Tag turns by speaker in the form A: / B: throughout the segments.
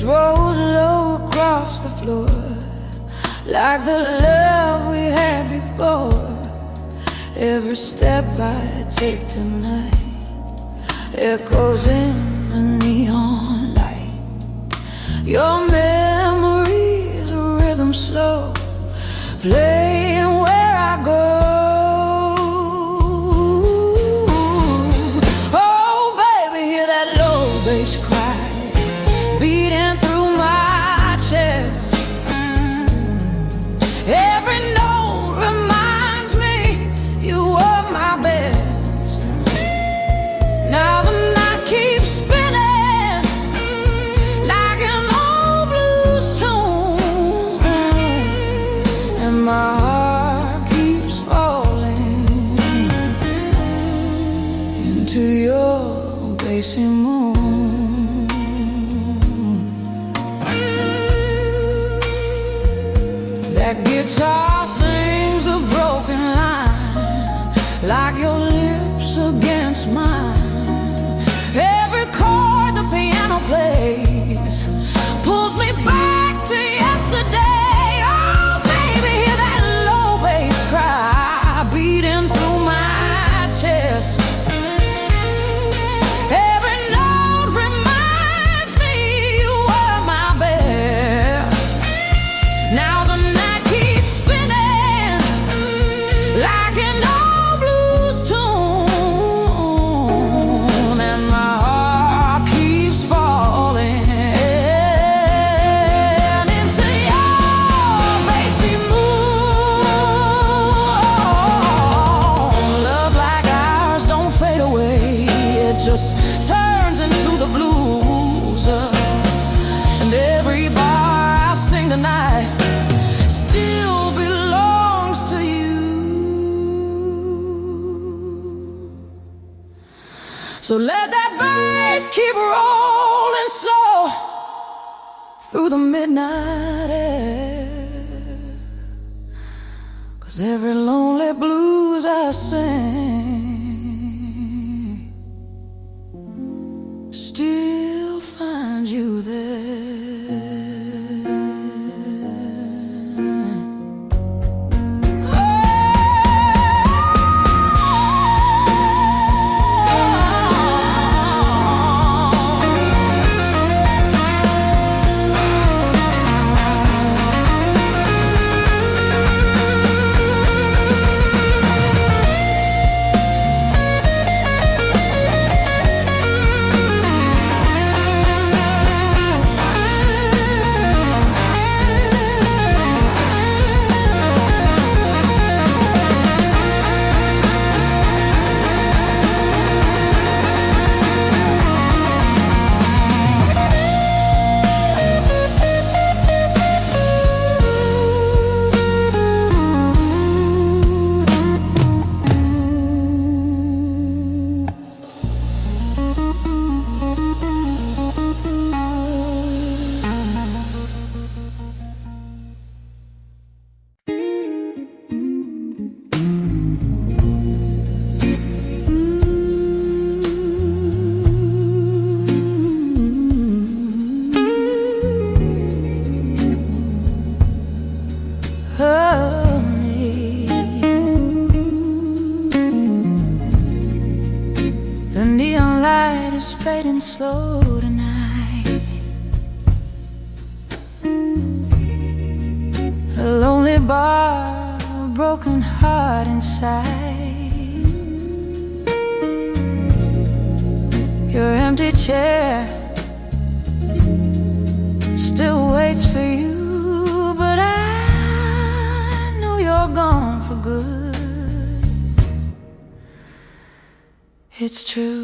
A: rolls low across the floor, like the love we had before. Every step I take tonight echoes in the neon light. Your memories, a rhythm slow, playing where I go. Oh baby, hear that low bass cry beating through my chest. Every note reminds me you were my best. Now the night keeps spinning like an old blues tune, and my heart keeps falling into your bassy moon. That guitar sings a broken line, like your lips against mine. Every chord the piano plays pulls me back to yesterday. Oh baby, hear that low bass cry beating through my chest. Every note reminds me you were my best. Now the night keeps spinning like an old blues tune, and my heart keeps falling into your bassy moon. Love like ours don't fade away, it just turns into the blues. And every bar I sing tonight still belongs to you. So let that bass keep rolling slow through the midnight air, 'cause every lonely blues I sing still finds you there. The neon light is fading slow tonight. A lonely bar, a broken heart inside. Your empty chair still waits for you, but I know you're gone for good. It's true.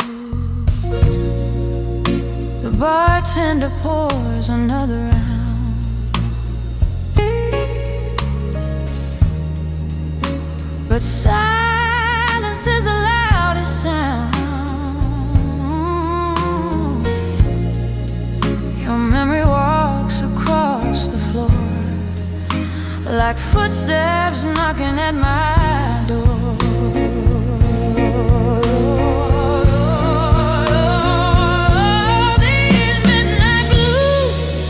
A: The bartender pours another round. But silence is the loudest sound. Your memory walks across the floor like footsteps knocking at my door. These midnight blues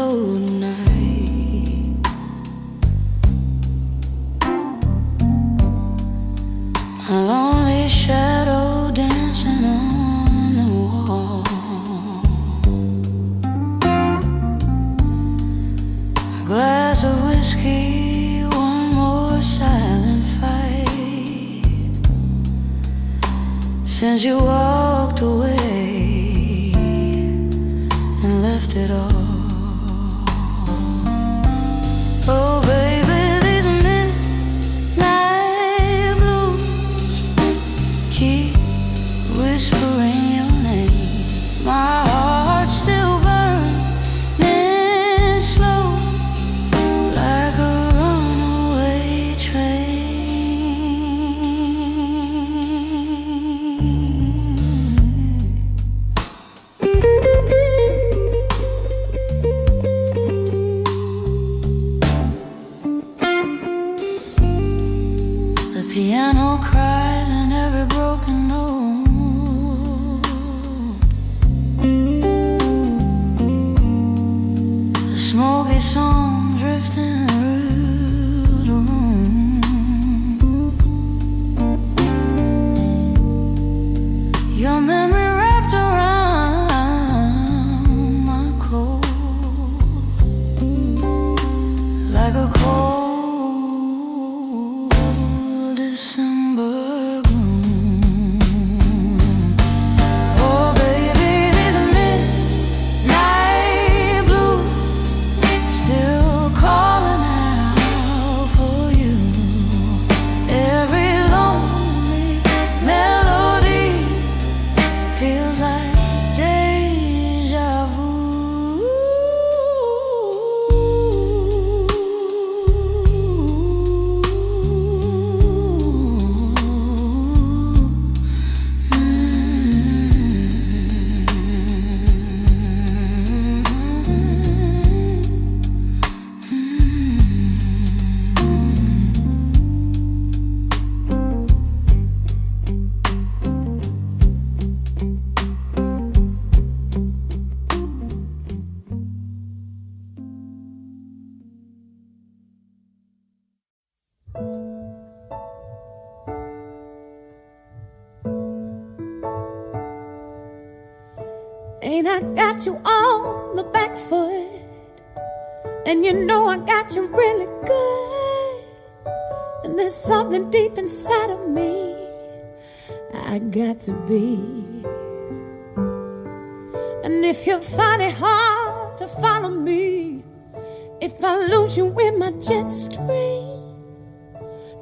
A: night. A lonely shadow dancing on the wall. A glass of whiskey, one more silent fight. Since you walked away and left it all. Oh baby, these midnight blues keep whispering your name. My heart's still burning slow, like a runaway The piano cries in every broken note. The smoky song drifting through the room. Your memory wrapped around my cold, like a cold December gloom. Oh baby, these midnight blues still calling out for you. Every lonely melody feels like deja vu.
B: Ain't I got you on the back foot? And you know I got you really good. And there's something deep inside of me I got to be. And if you find it hard to follow me, if I lose you in my jet stream,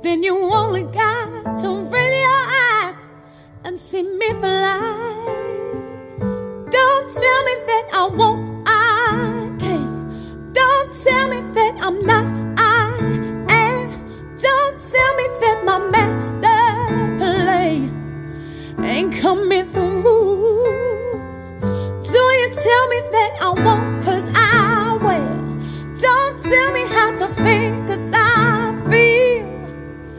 B: then you only got to raise your eyes and see me fly. Don't tell me that I won't, I can't. Don't tell me that I'm not, I am. Don't tell me that my master plan ain't coming through. Do you tell me that I won't, 'cause I will. Don't tell me how to think, 'cause I feel.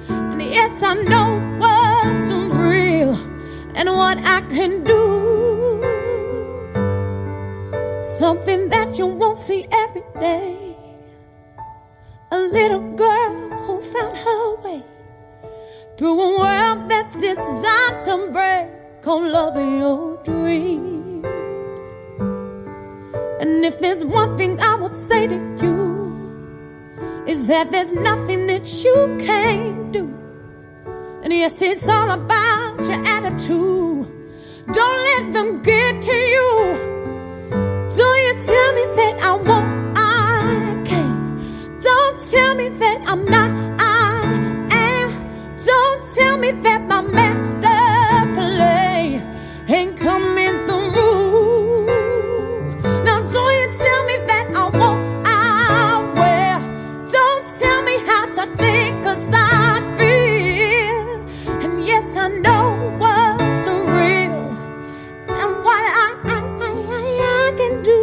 B: And yes, I know what's real and what I can do. Something that you won't see every day. A little girl who found her way through a world that's designed to break on loving your dreams. And if there's one thing I would say to you, is that there's nothing that you can't do. And yes, it's all about your attitude. Don't let them get to you. Do you tell me that I won't, I can't. Don't tell me that I'm not, I am. Don't tell me that my master plan ain't coming through. Now do you tell me that I won't, I will. Don't tell me how to think, 'cause I feel. And yes, I know what's real and what I can do.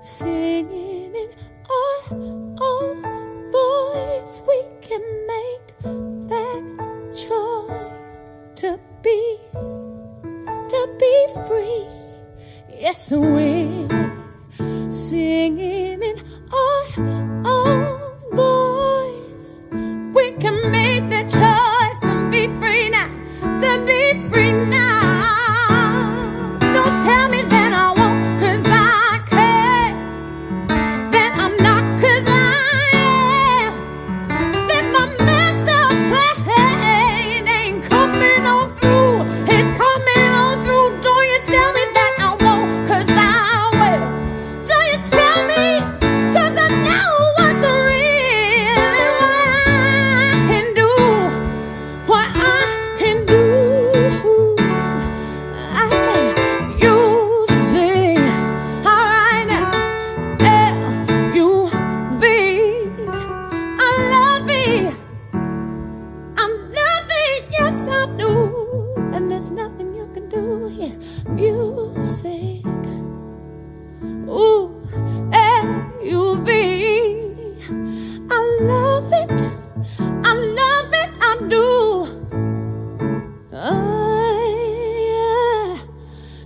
B: singing in our own voice. We can make that choice to be free. Yes, we're singing in our own voice. We can make that choice to be free now, to be free now. Don't tell me that I won't, 'cause I can. That I'm not, 'cause I am. That my master plan ain't coming on through. It's coming on through. Don't you tell me that I won't, 'cause I will. Don't you tell me, 'cause I know what's real and what I can do. What I can do. I say, you sing, all right now. L-U-V. I love it. I'm nothing, yes I do. And there's nothing you can do here. Music. Ooh, L-U-V. I love it. I love it. I do. Yeah.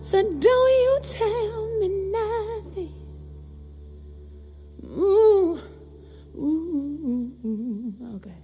B: So don't you tell me nothing. Ooh, ooh, okay.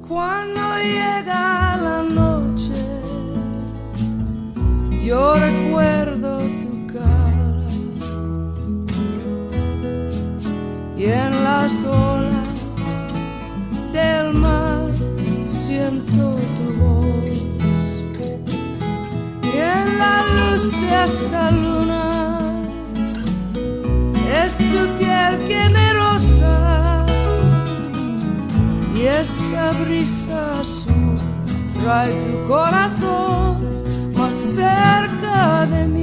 C: Cuando llega la noche, yo recuerdo tu cara y en las olas del mar siento tu voz y en la luz de esta luna es tu piel que me roza. Y esta brisa azul trae tu corazón más cerca de mí.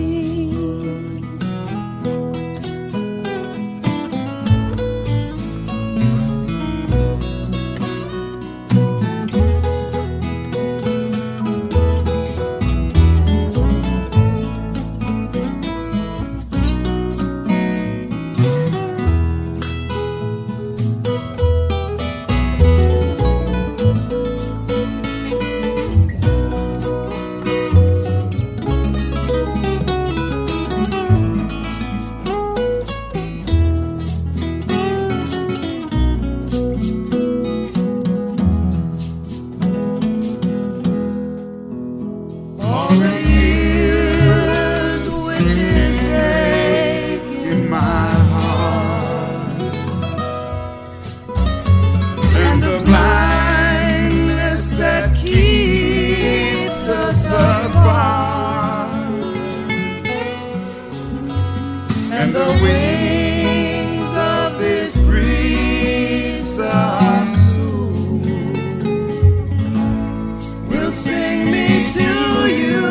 D: And the wings of this breeze are soon will sing me to you.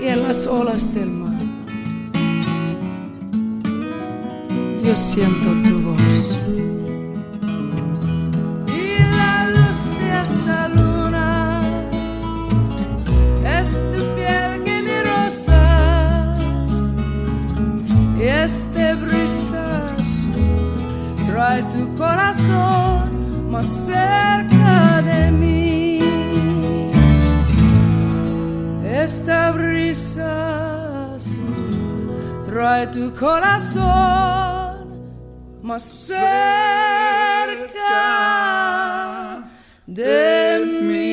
C: y en las olas del mar. Yo siento tu voz. Y la luz de esta luna es tu piel que me rosa, y este brisa azul trae tu corazón más cerca de mí. Esta brisa azul trae tu corazón más cerca de mí.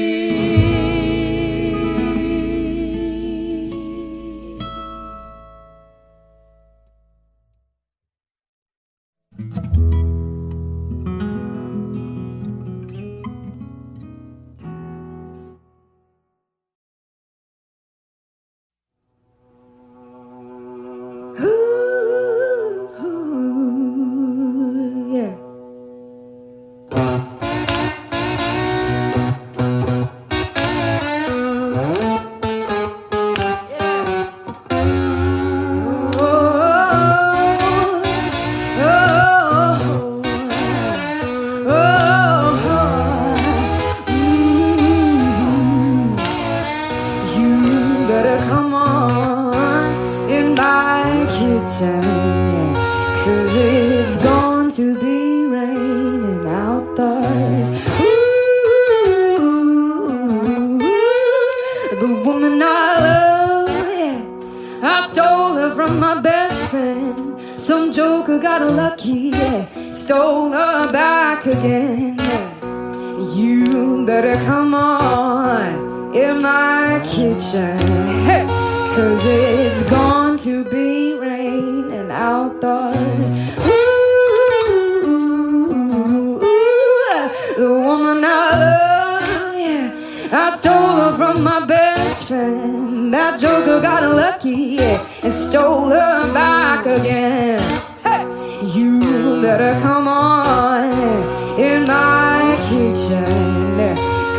A: Cause it's going to be raining outdoors. Ooh, the woman I love, yeah, I stole her from my best friend. Some joker got lucky, yeah, stole her back again. Yeah. You better come on in my kitchen, hey, cause it's going to be raining outdoors. Ooh, the woman I love, yeah, I stole her from my best friend. That joker got lucky, yeah, and stole her back again. Hey, you better come on in my kitchen,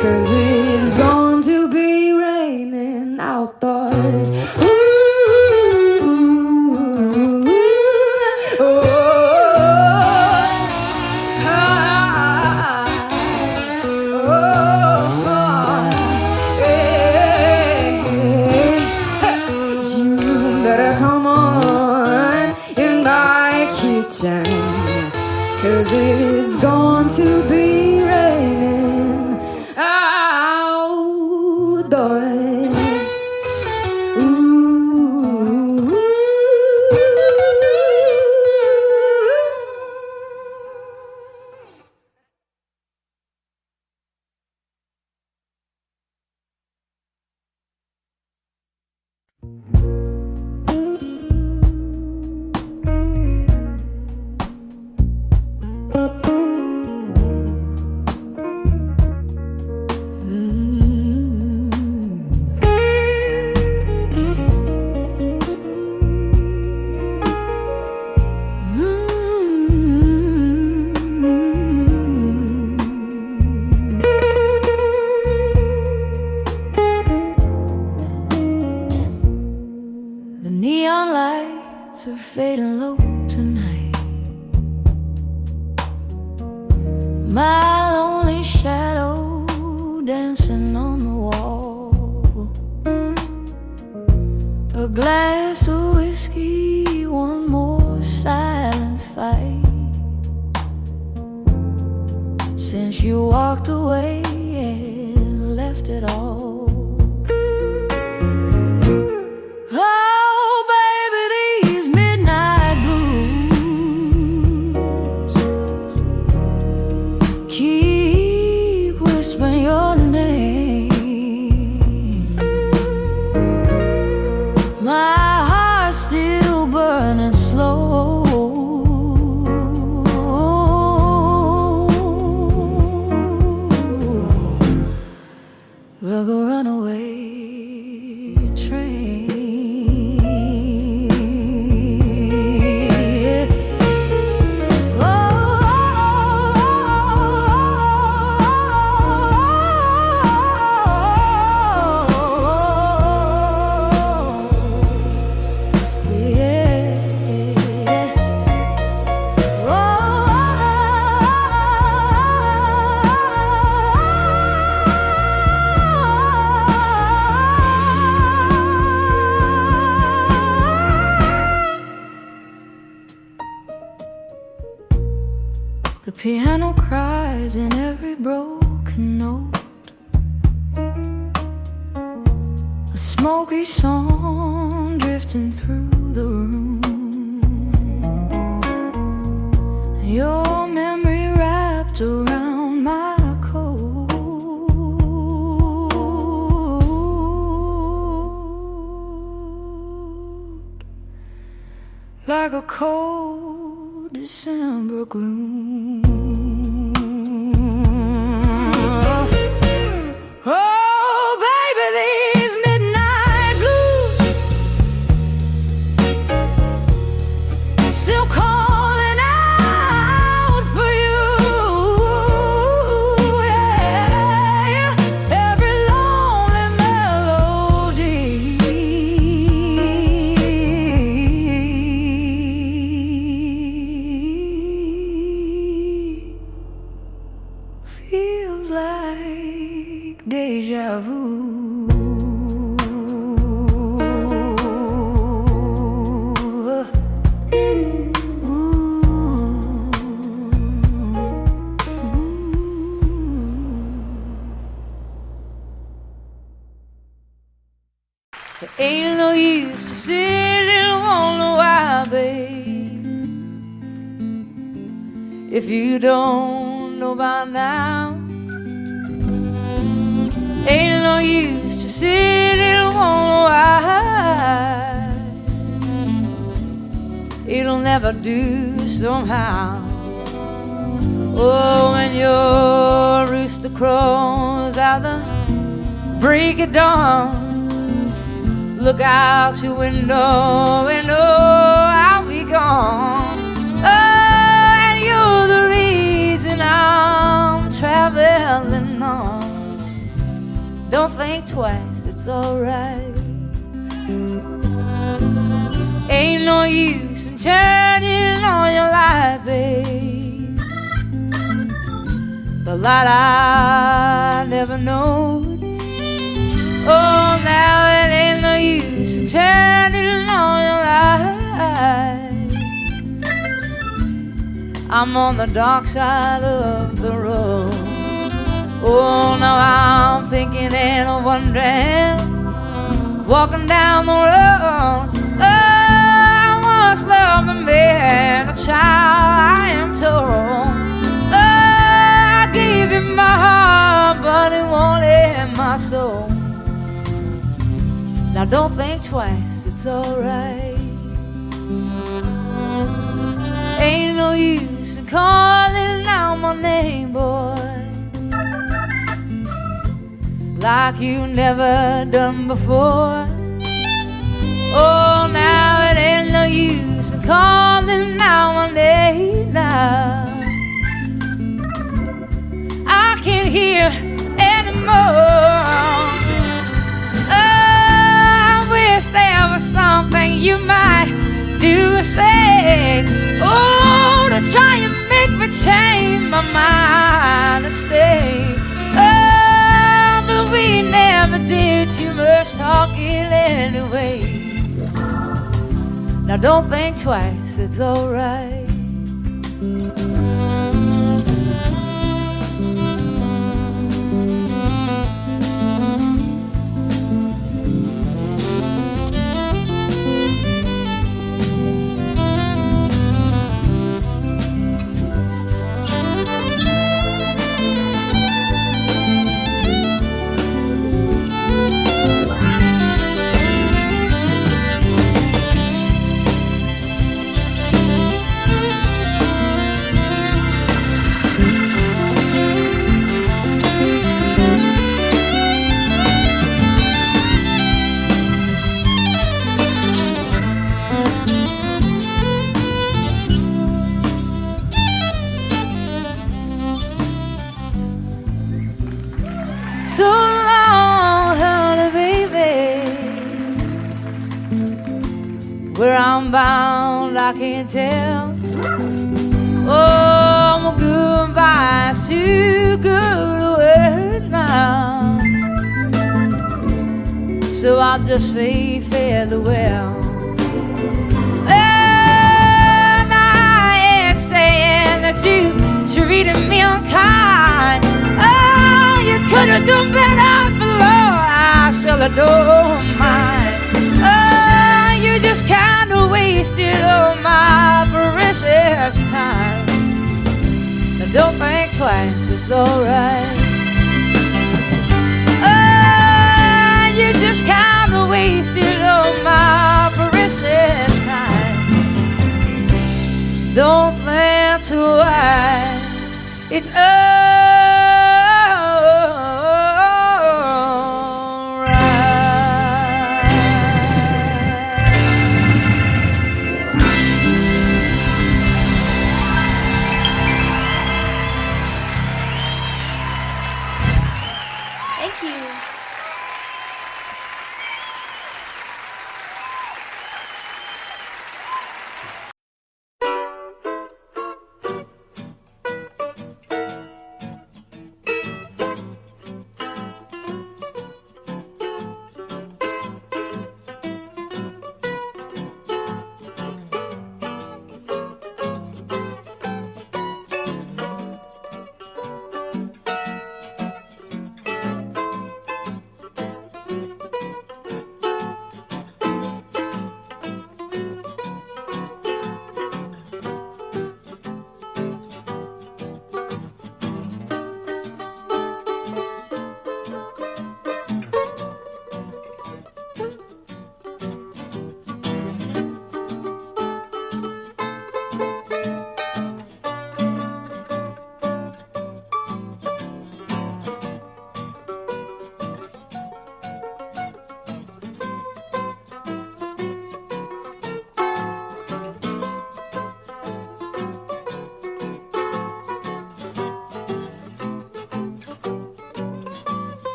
A: cause it's going to be raining outdoors. Cause it's going to be raining outdoors. Ooh. Are fading low tonight. My lonely shadow dancing on the wall. A glass of whiskey, one more silent fight. Since you walked away and left it all. piano cries in every broken note, a smoky song drifting through the room, your memory wrapped around my coat, like a cold December gloom. Oh, baby, these midnight blues still calling out for you. Yeah, every lonely melody feels like deja vu.
C: There ain't no use to sit and wonder why, babe, if you don't know by now. Ain't no use to sit and wonder why, it'll never do somehow. Oh, when your rooster crows out the break of dawn, look out your window and oh, I'll be gone. Oh, and you're the reason I'm traveling on. Don't think twice, it's alright. Ain't no use in turning on your light, babe, the light I never knowed. Oh, now it ain't no use in turning on your light. I'm on the dark side of the road. Oh, now I'm thinking and wondering, walking down the road. Oh, I once loved a man, a child, I am told. Oh, I gave him my heart, but it won't let my soul. Now don't think twice, it's alright. Ain't no use in calling out my name, boy, like you never done before. Oh, now it ain't no use in calling out my name now. I can't hear anymore. Oh, I wish there was something you might do or say, oh, to try and make me change my mind and stay. Oh, but we never did too much talking anyway. Now don't think twice, it's alright. So long, honey, baby, where I'm bound I can't tell. Oh, my goodbye's too good a word now, so I'll just say farewell. And I ain't saying that you treated me unkind. Oh, you could have done better, but Lord, I should have known mine. Oh, you just kind of wasted all my precious time. Now don't think twice, it's alright. Oh, you just kind of wasted all my precious time. Don't think twice, it's
B: Thank you.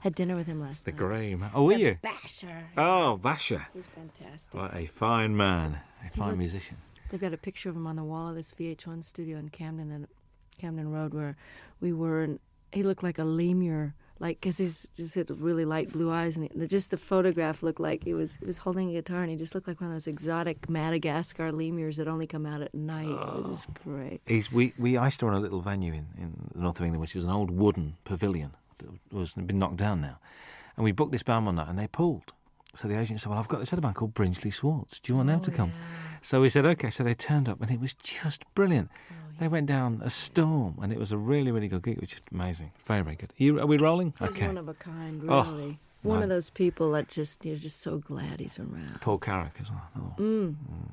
E: Had dinner with him last
F: The
E: night.
F: Graham. Oh, were you?
E: Basher.
F: Oh, Basher.
E: He's fantastic.
F: What a fine man. A fine musician.
E: They've got a picture of him on the wall of this VH1 studio in Camden Road where we were, and he looked like a lemur, like, because he's just had really light blue eyes, and just the photograph looked like he was holding a guitar, and he just looked like one of those exotic Madagascar lemurs that only come out at night. It was just great.
F: We I used to run a little venue in the north of England, which was an old wooden pavilion that was been knocked down now, and we booked this band one night, and they pulled. So the agent said, well, I've got this other band called Brinsley Swartz. Do you want them to come? So we said, okay. So they turned up, and it was just brilliant. They went down a storm, and it was a really, really good gig. It was just amazing. Very, very good. Are we rolling?
E: He's
F: Okay.
E: one of a kind, really. One of those people that you're just so glad he's around.
F: Paul Carrick as well.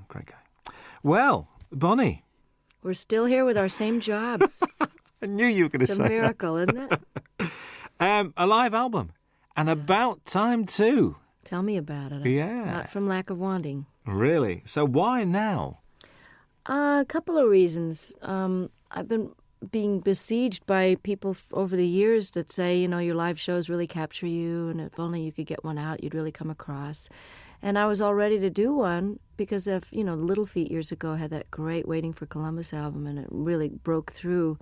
F: Great guy. Well, Bonnie.
E: We're still here with our same jobs.
F: I knew you were going to
E: It's
F: say
E: a miracle, isn't it?
F: that. A live album. And about time, too.
E: Tell me about it.
F: Yeah.
E: Not from lack of wanting.
F: Really? So why now?
E: A couple of reasons. I've been being besieged by people over the years that say, your live shows really capture you, and if only you could get one out, you'd really come across. And I was all ready to do one because of, Little Feat years ago had that great Waiting for Columbus album, and it really broke through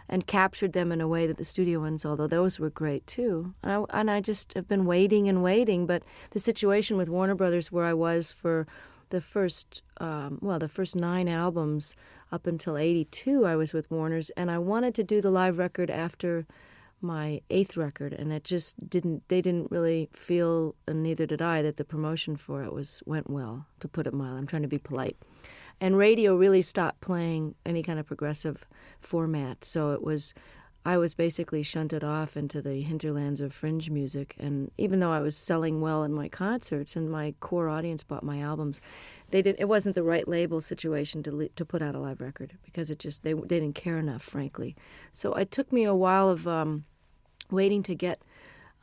E: and captured them in a way that the studio ones, although those were great too. And I just have been waiting and waiting, but the situation with Warner Brothers, where I was for the first 9 albums up until 82, I was with Warner's, and I wanted to do the live record after my 8th record, and it just they didn't really feel, and neither did I, that the promotion for it went well, to put it mild. I'm trying to be polite. And radio really stopped playing any kind of progressive format, so I was basically shunted off into the hinterlands of fringe music. And even though I was selling well in my concerts and my core audience bought my albums, it wasn't the right label situation to put out a live record, because they didn't care enough, frankly. So it took me a while of waiting to get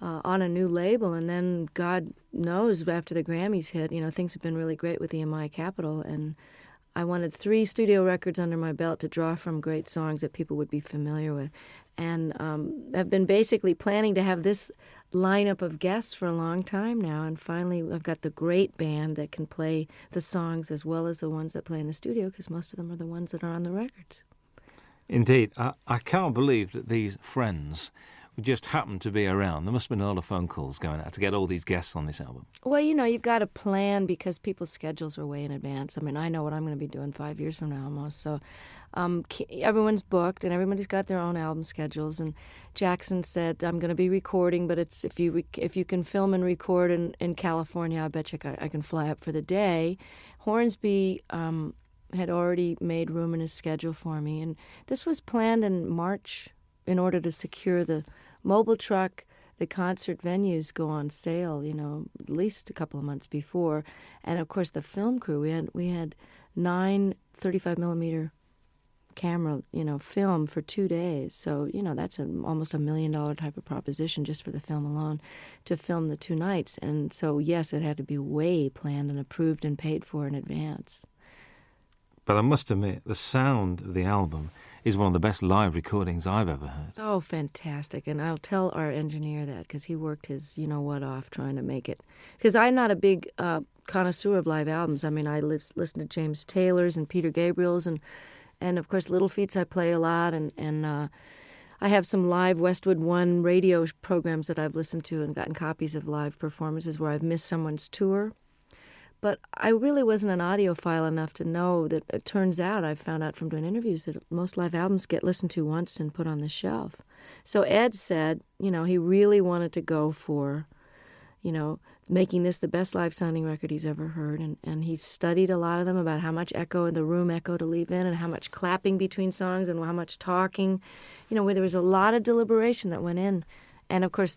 E: on a new label, and then God knows, after the Grammys hit, things have been really great with EMI Capitol, and I wanted 3 studio records under my belt to draw from great songs that people would be familiar with. And I've been basically planning to have this lineup of guests for a long time now, and finally I've got the great band that can play the songs as well as the ones that play in the studio, because most of them are the ones that are on the records.
F: Indeed. I can't believe that these friends just happened to be around. There must have been a lot of phone calls going out to get all these guests on this album.
E: Well, you've got to plan, because people's schedules are way in advance. I mean, I know what I'm going to be doing 5 years from now almost. So everyone's booked, and everybody's got their own album schedules. And Jackson said, I'm going to be recording, but it's if you can film and record in California, I bet you I can fly up for the day. Hornsby had already made room in his schedule for me. And this was planned in March in order to secure the mobile truck. The concert venues go on sale, at least a couple of months before. And, of course, the film crew, we had 9 35-millimeter camera, film for 2 days. So, that's almost $1 million type of proposition just for the film alone, to film the 2 nights. And so, yes, it had to be way planned and approved and paid for in advance.
F: But I must admit, the sound of the album is one of the best live recordings I've ever heard.
E: Oh, fantastic. And I'll tell our engineer that, because he worked his you-know-what off trying to make it. Because I'm not a big connoisseur of live albums. I mean, I listen to James Taylor's and Peter Gabriel's, and of course, Little Feats I play a lot, and I have some live Westwood One radio programs that I've listened to and gotten copies of live performances where I've missed someone's tour. But I really wasn't an audiophile enough to know that it turns out, I found out from doing interviews, that most live albums get listened to once and put on the shelf. So Ed said, he really wanted to go for, making this the best live sounding record he's ever heard. And he studied a lot of them about how much echo in the room echo to leave in, and how much clapping between songs, and how much talking. Where there was a lot of deliberation that went in. And of course,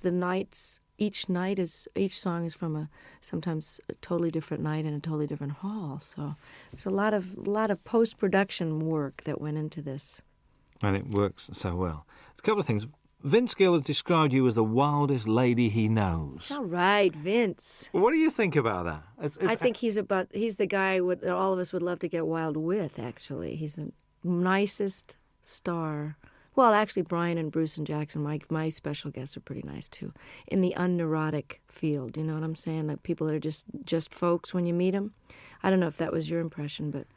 E: each song is from sometimes a totally different night in a totally different hall. So there's a lot of post-production work that went into this.
F: And it works so well. A couple of things. Vince Gill has described you as the wildest lady he knows.
E: All right, Vince.
F: What do you think about that?
E: I think he's the guy all of us would love to get wild with, actually. He's the nicest star. Well, actually, Brian and Bruce and Jackson, my special guests, are pretty nice, too, in the unneurotic field. You know what I'm saying? Like people that are just folks when you meet them. I don't know if that was your impression, but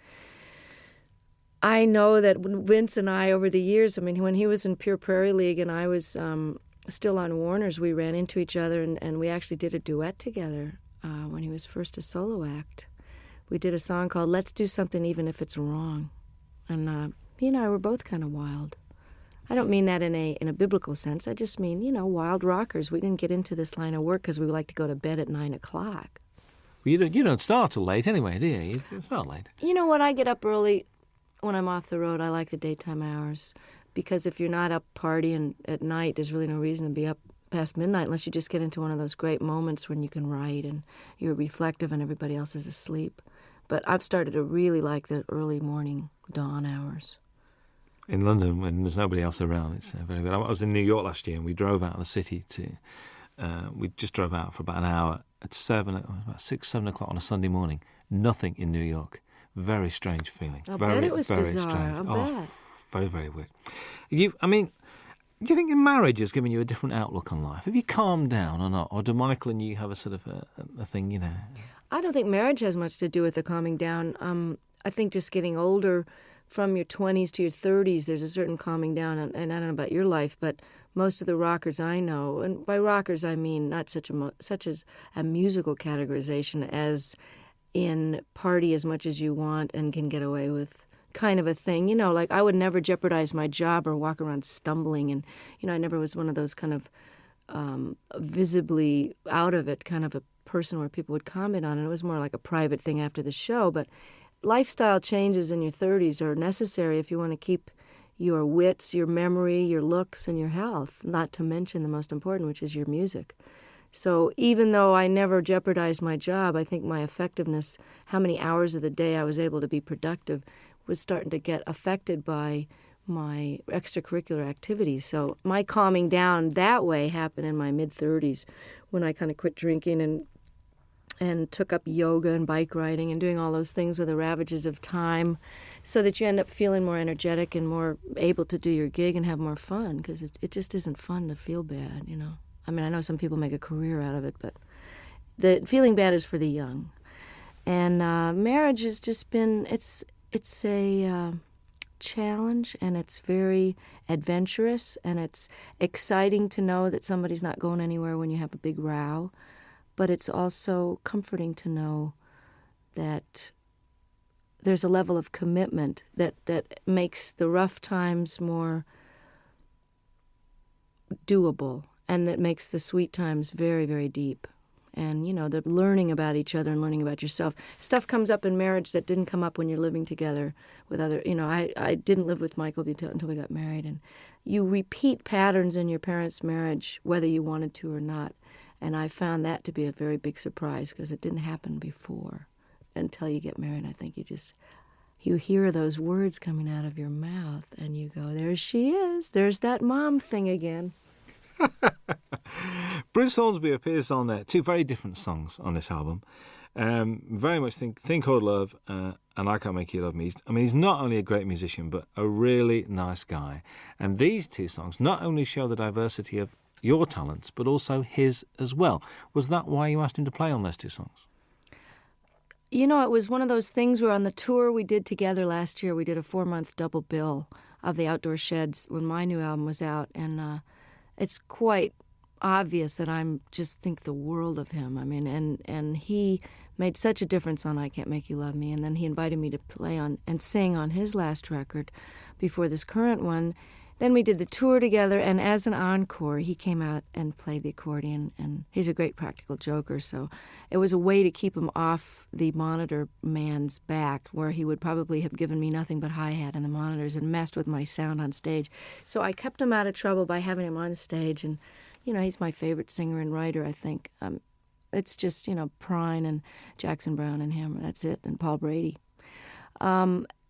E: I know that Vince and I, over the years, I mean, when he was in Pure Prairie League and I was still on Warner's, we ran into each other, and we actually did a duet together when he was first a solo act. We did a song called Let's Do Something Even If It's Wrong. And he and I were both kind of wild. I don't mean that in a biblical sense. I just mean, wild rockers. We didn't get into this line of work because we like to go to bed at 9 o'clock.
F: Well, you don't start till late anyway, do you? You start late.
E: You know what? I get up early when I'm off the road. I like the daytime hours because if you're not up partying at night, there's really no reason to be up past midnight unless you just get into one of those great moments when you can write and you're reflective and everybody else is asleep. But I've started to really like the early morning dawn hours.
F: In London, when there's nobody else around, it's very good. I was in New York last year, and we drove out of the city we just drove out for about an hour at about 6, 7 o'clock on a Sunday morning. Nothing in New York. Very strange feeling.
E: I
F: very,
E: bet it was
F: very
E: bizarre.
F: strange.
E: I bet.
F: Very, very weird. Do you think marriage has given you a different outlook on life? Have you calmed down or not? Or do Michael and you have a sort of a thing,
E: I don't think marriage has much to do with the calming down. I think just getting older, from your 20s to your 30s, there's a certain calming down, and I don't know about your life, but most of the rockers I know, and by rockers I mean not such as a musical categorization as in party as much as you want and can get away with kind of a thing. Like I would never jeopardize my job or walk around stumbling, and I never was one of those kind of visibly out of it kind of a person where people would comment on it. It was more like a private thing after the show, but lifestyle changes in your 30s are necessary if you want to keep your wits, your memory, your looks, and your health, not to mention the most important, which is your music. So even though I never jeopardized my job, I think my effectiveness, how many hours of the day I was able to be productive, was starting to get affected by my extracurricular activities. So my calming down that way happened in my mid-30s when I kind of quit drinking and took up yoga and bike riding and doing all those things with the ravages of time so that you end up feeling more energetic and more able to do your gig and have more fun because it just isn't fun to feel bad, I mean, I know some people make a career out of it, but the feeling bad is for the young. And marriage has just been, it's a challenge, and it's very adventurous, and it's exciting to know that somebody's not going anywhere when you have a big row. But it's also comforting to know that there's a level of commitment that makes the rough times more doable, and that makes the sweet times very, very deep. And, the learning about each other and learning about yourself. Stuff comes up in marriage that didn't come up when you're living together with other, I didn't live with Michael until we got married. And you repeat patterns in your parents' marriage, whether you wanted to or not. And I found that to be a very big surprise because it didn't happen before until you get married. I think you hear those words coming out of your mouth and you go, there she is. There's that mom thing again.
F: Bruce Hornsby appears on 2 very different songs on this album. Very much Think Called Love and I Can't Make You Love Me. He's not only a great musician, but a really nice guy. And these 2 songs not only show the diversity of your talents, but also his as well. Was that why you asked him to play on those 2 songs?
E: It was one of those things where on the tour we did together last year, we did a 4-month double bill of the Outdoor Sheds when my new album was out, and it's quite obvious that I just think the world of him. I mean, and he made such a difference on I Can't Make You Love Me, and then he invited me to play on and sing on his last record before this current one. Then we did the tour together, and as an encore, he came out and played the accordion, and he's a great practical joker, so it was a way to keep him off the monitor man's back, where he would probably have given me nothing but hi-hat and the monitors and messed with my sound on stage. So I kept him out of trouble by having him on stage, and, he's my favorite singer and writer, I think. It's just, Prine and Jackson Browne and him, that's it, and Paul Brady.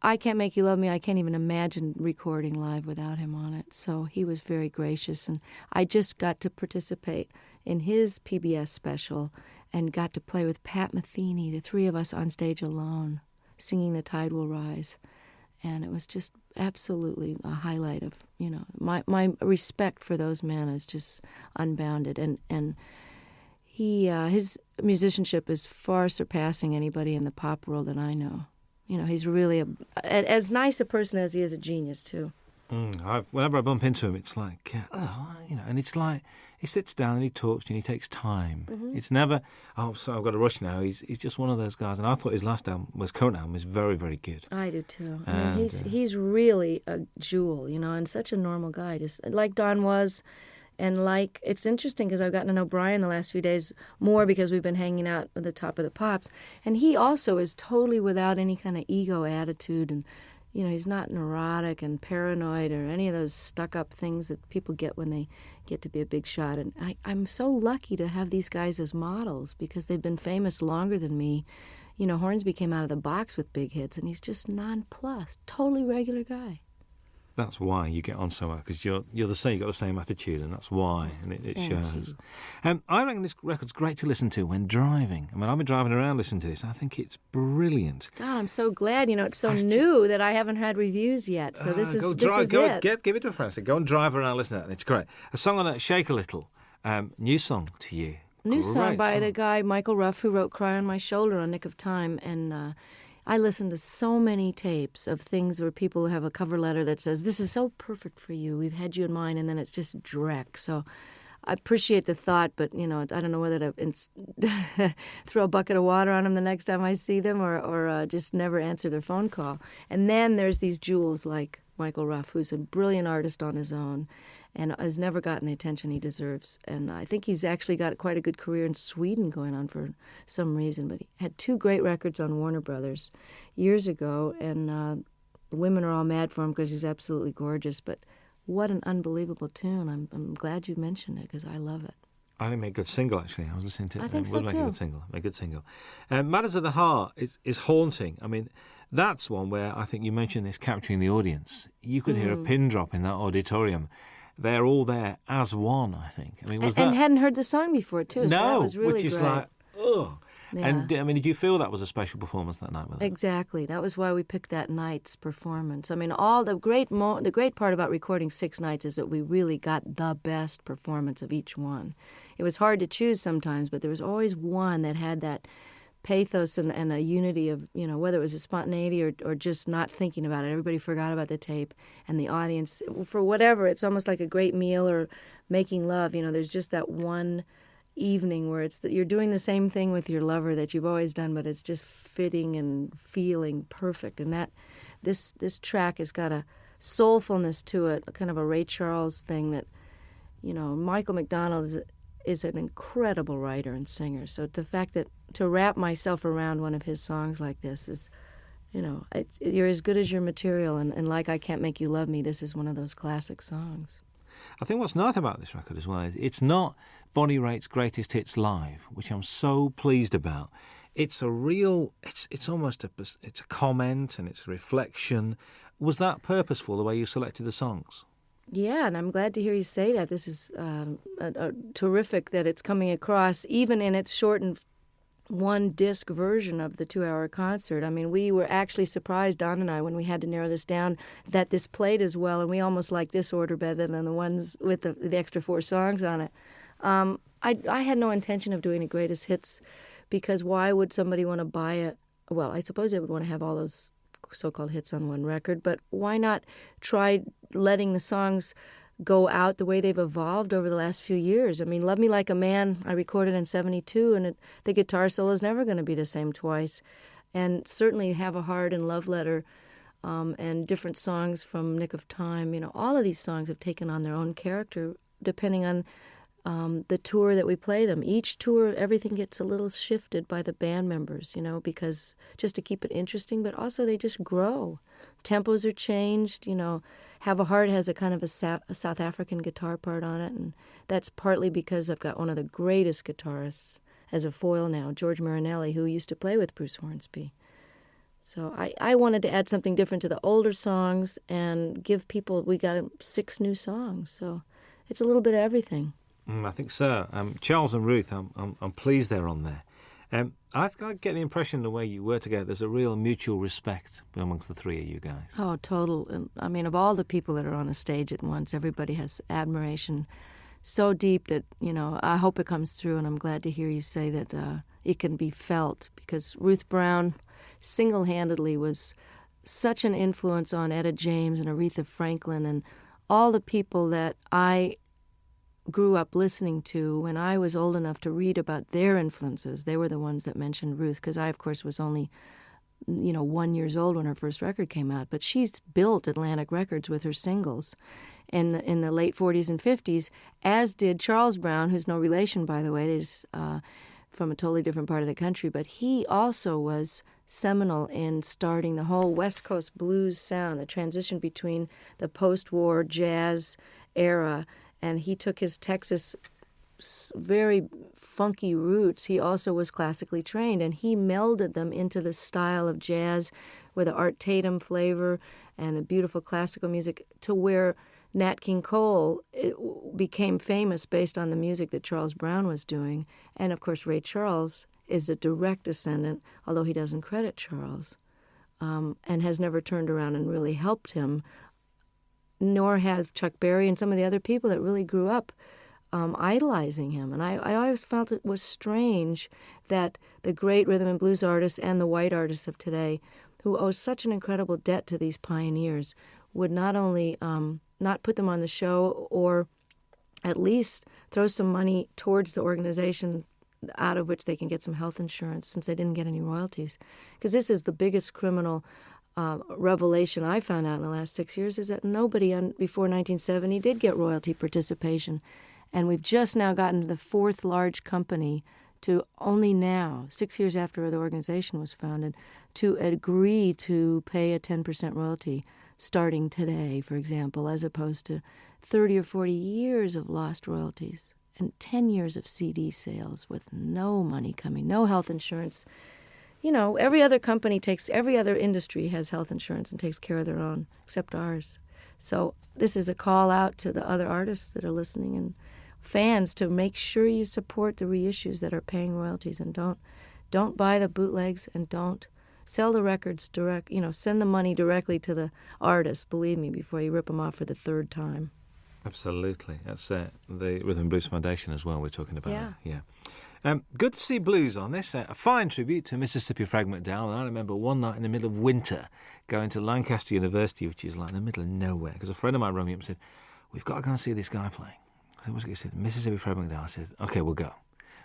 E: I Can't Make You Love Me, I can't even imagine recording live without him on it. So he was very gracious, and I just got to participate in his PBS special and got to play with Pat Metheny, the 3 of us on stage alone, singing The Tide Will Rise. And it was just absolutely a highlight of, my respect for those men is just unbounded. And his musicianship is far surpassing anybody in the pop world that I know. He's really as nice a person as he is a genius, too.
F: Whenever I bump into him, it's like, and it's like he sits down and he talks to you and he takes time. It's never, oh, so I've got to rush now. He's just one of those guys. And I thought his current album is very, very good.
E: I do too. I
F: And,
E: mean, he's really a jewel, you know, and such a normal guy, just like Don was. And like, it's interesting because I've gotten to know Brian the last few days more because we've been hanging out at the Top of the Pops. And he also is totally without any kind of ego attitude. And, you know, he's not neurotic and paranoid or any of those stuck-up things that people get when they get to be a big shot. And I'm so lucky to have these guys as models because they've been famous longer than me. You know, Hornsby came out of the box with big hits, and he's just nonplussed, totally regular guy.
F: That's why you get on so well, because you're the same. You've got the same attitude, and that's why, and it shows. I reckon this record's great to listen to when driving. I mean, I've been driving around listening to this. I think it's brilliant.
E: God, I'm so glad. You know, it's so new that I haven't had reviews yet. So this is it.
F: Give it to a friend. Go and drive around, listen to that, and it's great. A song on it, Shake a Little. New song to you.
E: New
F: Great
E: song by the guy Michael Ruff who wrote "Cry on My Shoulder" on Nick of Time, and I listened to so many tapes of things where people have a cover letter that says, "This is so perfect for you. We've had you in mind," and then it's just dreck. So I appreciate the thought, but, you know, I don't know whether to throw a bucket of water on them the next time I see them or just never answer their phone call. And then there's these jewels like Michael Ruff, who's a brilliant artist on his own and has never gotten the attention he deserves. And I think he's actually got quite a good career in Sweden going on for some reason. But he had 2 great records on Warner Brothers years ago, and the women are all mad for him because he's absolutely gorgeous. But what an unbelievable tune. I'm glad you mentioned it because I love it.
F: I think it made a good single, actually. I was listening to it.
E: I think
F: it
E: so,
F: would
E: too.
F: Make a good single. Matters of the Heart is haunting. I mean, that's one where I think you mentioned this capturing the audience. You could hear a pin drop in that auditorium. They're all there as one, I think. I mean,
E: And hadn't heard the song before, too. So that was really
F: which is
E: great.
F: like, oh.
E: Yeah.
F: And, I mean, did you feel that was a special performance that night with them?
E: Exactly. That was why we picked that night's performance. I mean, all the great part about recording 6 nights is that we really got the best performance of each one. It was hard to choose sometimes, but there was always one that had that pathos and a unity of, you know, whether it was a spontaneity or just not thinking about it. Everybody forgot about the tape, and the audience, for whatever, it's almost like a great meal or making love. You know, there's just that one evening where it's that you're doing the same thing with your lover that you've always done, but it's just fitting and feeling perfect. And that this track has got a soulfulness to it, kind of a Ray Charles thing that, you know, Michael McDonald is an incredible writer and singer. So the fact that to wrap myself around one of his songs like this is, you know, you're as good as your material, and like I Can't Make You Love Me, this is one of those classic songs.
F: I think what's nice about this record as well is it's not Bonnie Raitt's greatest hits live, which I'm so pleased about. It's a real, it's almost it's a comment and it's a reflection. Was that purposeful, the way you selected the songs?
E: Yeah, and I'm glad to hear you say that. This is terrific that it's coming across, even in its shortened 1-disc version of the 2-hour concert. I mean, we were actually surprised, Don and I, when we had to narrow this down, that this played as well, and we almost like this order better than the ones with the extra 4 songs on it. I had no intention of doing a greatest hits because why would somebody want to buy it? Well, I suppose they would want to have all those so-called hits on one record, but why not try letting the songs go out the way they've evolved over the last few years? I mean, Love Me Like a Man, I recorded in 72, and the guitar solo is never going to be the same twice. And certainly Have a Heart and Love Letter and different songs from Nick of Time, you know, all of these songs have taken on their own character depending on the tour that we play them. Each tour, everything gets a little shifted by the band members, you know, because just to keep it interesting, but also they just grow. Tempos are changed, you know. Have a Heart has a kind of a South African guitar part on it, and that's partly because I've got one of the greatest guitarists as a foil now, George Marinelli, who used to play with Bruce Hornsby. So I wanted to add something different to the older songs and give people, we got 6 new songs, so it's a little bit of everything.
F: I think so. Charles and Ruth, I'm pleased they're on there. I get the impression the way you were together, there's a real mutual respect amongst the 3 of you guys.
E: Oh, total. And I mean, of all the people that are on a stage at once, everybody has admiration so deep that, you know, I hope it comes through, and I'm glad to hear you say that it can be felt, because Ruth Brown single-handedly was such an influence on Etta James and Aretha Franklin and all the people that I grew up listening to when I was old enough to read about their influences. They were the ones that mentioned Ruth, because I, of course, was only 1 year old when her first record came out. But she's built Atlantic Records with her singles in the late 40s and 50s, as did Charles Brown, who's no relation, by the way. He's from a totally different part of the country. But he also was seminal in starting the whole West Coast blues sound, the transition between the post-war jazz era, and he took his Texas very funky roots. He also was classically trained, and he melded them into the style of jazz with the Art Tatum flavor and the beautiful classical music, to where Nat King Cole became famous based on the music that Charles Brown was doing. And, of course, Ray Charles is a direct descendant, although he doesn't credit Charles, and has never turned around and really helped him, nor have Chuck Berry and some of the other people that really grew up idolizing him. And I always felt it was strange that the great rhythm and blues artists and the white artists of today, who owe such an incredible debt to these pioneers, would not only not put them on the show, or at least throw some money towards the organization out of which they can get some health insurance, since they didn't get any royalties. Because this is the biggest criminal revelation I found out in the last 6 years, is that nobody before 1970 did get royalty participation. And we've just now gotten to the fourth large company to only now, 6 years after the organization was founded, to agree to pay a 10% royalty starting today, for example, as opposed to 30 or 40 years of lost royalties and 10 years of CD sales with no money coming, no health insurance. Every other industry has health insurance and takes care of their own, except ours. So this is a call out to the other artists that are listening and fans to make sure you support the reissues that are paying royalties, and don't buy the bootlegs, and don't sell the records direct. Send the money directly to the artist, believe me, before you rip them off for the third time.
F: Absolutely. That's the Rhythm and Blues Foundation as well we're talking about.
E: Yeah.
F: Good to see blues on this. A fine tribute to Mississippi Frag McDowell. And I remember one night in the middle of winter going to Lancaster University, which is like in the middle of nowhere, because a friend of mine rang me up and said, "We've got to go and see this guy playing." I said, "What's it?" He said, "Mississippi Frag McDowell." I said, "Okay, we'll go."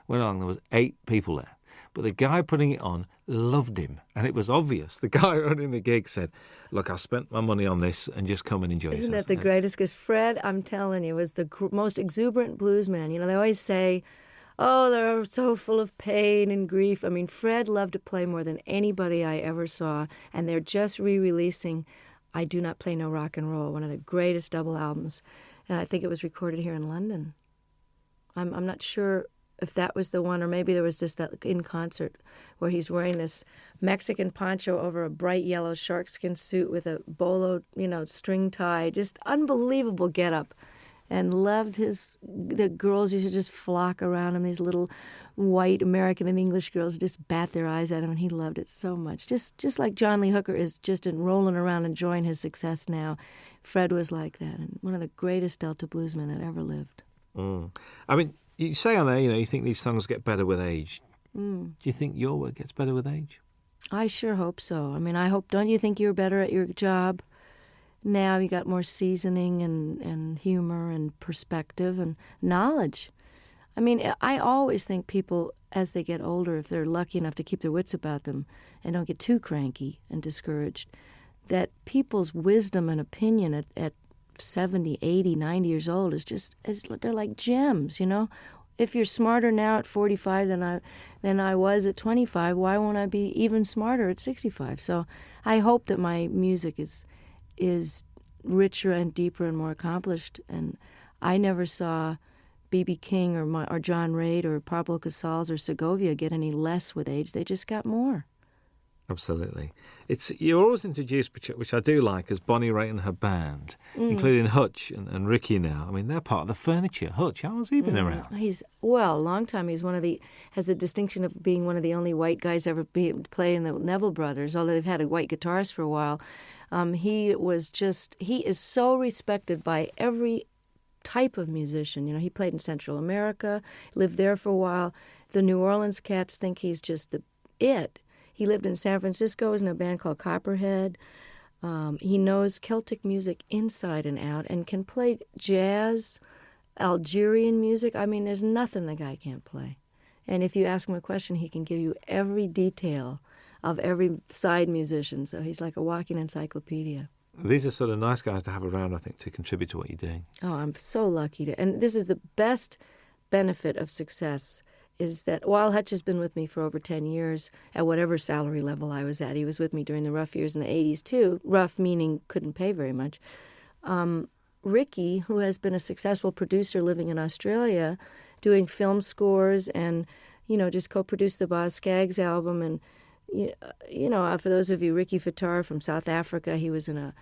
F: Went along, there was 8 people there. But the guy putting it on loved him, and it was obvious. The guy running the gig said, "Look, I spent my money on this, and just come and enjoy yourself."
E: Isn't that the greatest? Because Fred, I'm telling you, was the most exuberant blues man. They always say, oh, they're so full of pain and grief. I mean, Fred loved to play more than anybody I ever saw, and they're just re-releasing I Do Not Play No Rock and Roll, one of the greatest double albums, and I think it was recorded here in London. I'm not sure if that was the one, or maybe there was just that in concert where he's wearing this Mexican poncho over a bright yellow sharkskin suit with a bolo, string tie, just unbelievable getup, and loved the girls used to just flock around him, these little white American and English girls just bat their eyes at him, and he loved it so much. Just like John Lee Hooker is just rolling around enjoying his success now, Fred was like that, and one of the greatest Delta bluesmen that ever lived.
F: I mean, you say on there, you think these songs get better with age. Do you think your work gets better with age?
E: I sure hope so. I mean, don't you think you're better at your job now? You got more seasoning and humor and perspective and knowledge. I mean, I always think people, as they get older, if they're lucky enough to keep their wits about them and don't get too cranky and discouraged, that people's wisdom and opinion at 70, 80, 90 years old they're like gems, If you're smarter now at 45 than I was at 25, why won't I be even smarter at 65? So I hope that my music is richer and deeper and more accomplished. And I never saw B.B. King or John Reid or Pablo Casals or Segovia get any less with age. They just got more.
F: Absolutely. You're always introduced, which I do like, as Bonnie Raitt and her band, including Hutch and Ricky now. I mean, they're part of the furniture. Hutch, how has he been around?
E: A long time. He's has the distinction of being one of the only white guys ever play in the Neville Brothers, although they've had a white guitarist for a while. He is so respected by every type of musician. He played in Central America, lived there for a while. The New Orleans cats think he's just it. He lived in San Francisco, was in a band called Copperhead. He knows Celtic music inside and out and can play jazz Algerian music. I mean, there's nothing the guy can't play. And if you ask him a question, he can give you every detail of every side musician. So he's like a walking encyclopedia.
F: These are sort of nice guys to have around, I think, to contribute to what you're doing.
E: Oh, I'm so lucky to. And this is the best benefit of success, is that while Hutch has been with me for over 10 years, at whatever salary level I was at, he was with me during the rough years in the 80s too, rough meaning couldn't pay very much. Ricky, who has been a successful producer living in Australia, doing film scores and, just co-produced the Boz Scaggs album. And, for those of you, Ricky Fattar from South Africa, he was in a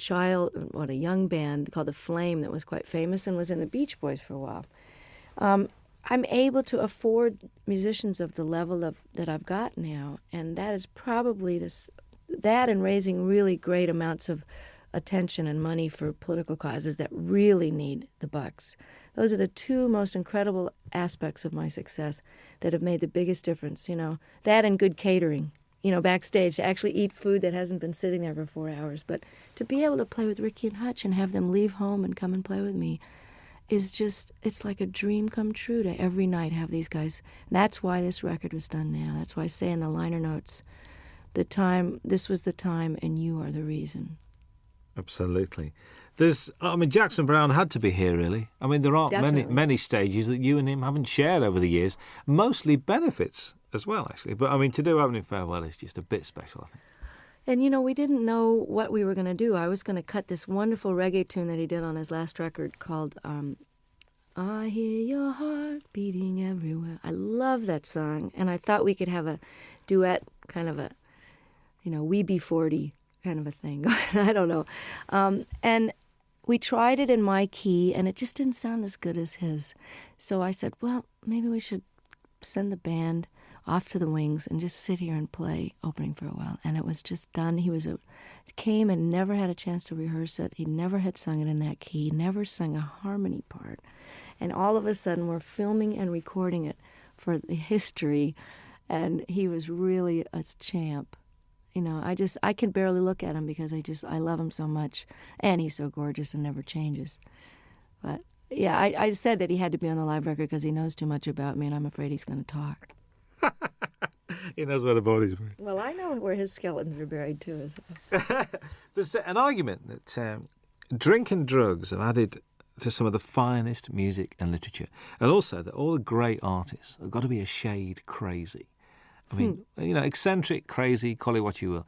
E: young band called The Flame that was quite famous and was in the Beach Boys for a while. I'm able to afford musicians of the level that I've got now, and that is probably that and raising really great amounts of attention and money for political causes that really need the bucks. Those are the two most incredible aspects of my success that have made the biggest difference, that and good catering, backstage, to actually eat food that hasn't been sitting there for 4 hours. But to be able to play with Ricky and Hutch and have them leave home and come and play with me is just, it's like a dream come true to every night have these guys. And that's why this record was done now. That's why I say in the liner notes, this was the time and you are the reason.
F: Absolutely. Jackson Browne had to be here, really. I mean, there aren't many stages that you and him haven't shared over the years, mostly benefits as well, actually. But, to do Opening Farewell is just a bit special, I think.
E: And, we didn't know what we were going to do. I was going to cut this wonderful reggae tune that he did on his last record called I Hear Your Heart Beating Everywhere. I love that song, and I thought we could have a duet, kind of a, We Be 40 kind of a thing. I don't know. And we tried it in my key, and it just didn't sound as good as his. So I said, well, maybe we should send the band off to the wings and just sit here and play Opening Farewell. And it was just done. He came and never had a chance to rehearse it. He never had sung it in that key, never sung a harmony part. And all of a sudden, we're filming and recording it for the history, and he was really a champ. I can barely look at him because I love him so much, and he's so gorgeous and never changes. But yeah, I said that he had to be on the live record because he knows too much about me, and I'm afraid he's going to talk.
F: He knows where the body's buried.
E: Well, I know where his skeletons are buried too. So.
F: There's an argument that drink and drugs have added to some of the finest music and literature, and also that all the great artists have got to be a shade crazy. I mean, eccentric, crazy, call it what you will.